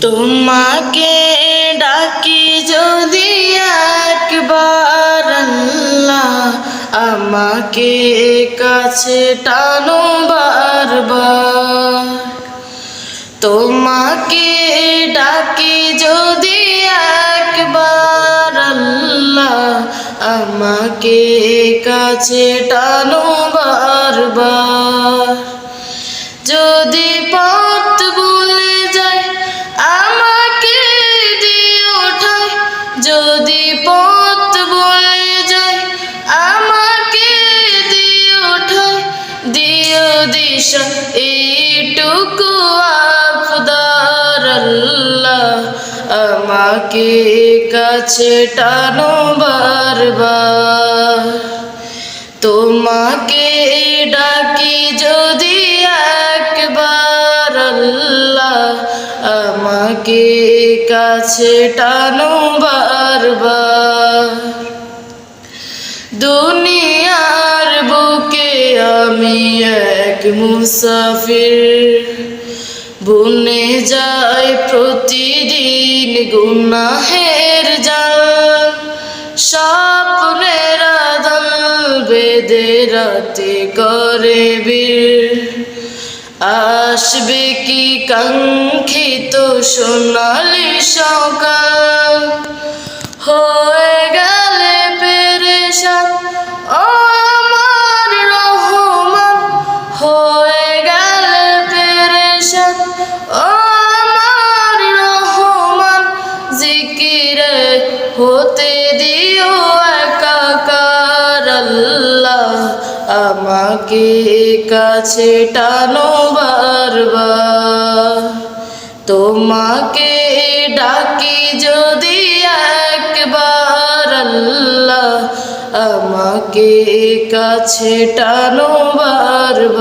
তোমাকে ডাকি যদি একবার আল্লাহ, আমাকে কাছে টানো বারবার। তোমাকে ডাকি যদি একবার আল্লাহ, আমাকে কাছে টানো বারবার। যদি পথ ভুলে যাই আমাকে দিও ঠাই, যদি পথ ভুলে যাই আমাকে দিও ঠাই, দিও দিশা এইটুকু আবদার আল্লাহ, আমাকে কাছে টানো বারবার। তোমাকে ডাকি যদি একবার আল্লাহ, আমাকে কাছে টানো বারবার। দুনিয়ার বুকে আমি এক মুসাফির, বুনে যাই প্রতিদিন গুনাহের জাল। স্বপ্নের আদল বেঁধে রাতে করে বীর, আসবে কি কাঙ্ক্ষিত সোনালি সকাল। হয়ে গেলে পেরেশান ও আমার রহমান, হয়ে গেলে পেরেশান ও আমার রহমান। জিকিরে হতে দিও একাকার আল্লাহ, আমাকে কাছে টানো বারবার। তোমাকে ডাকি যদি একবার আল্লাহ, আমাকে কাছে টানো বারবার।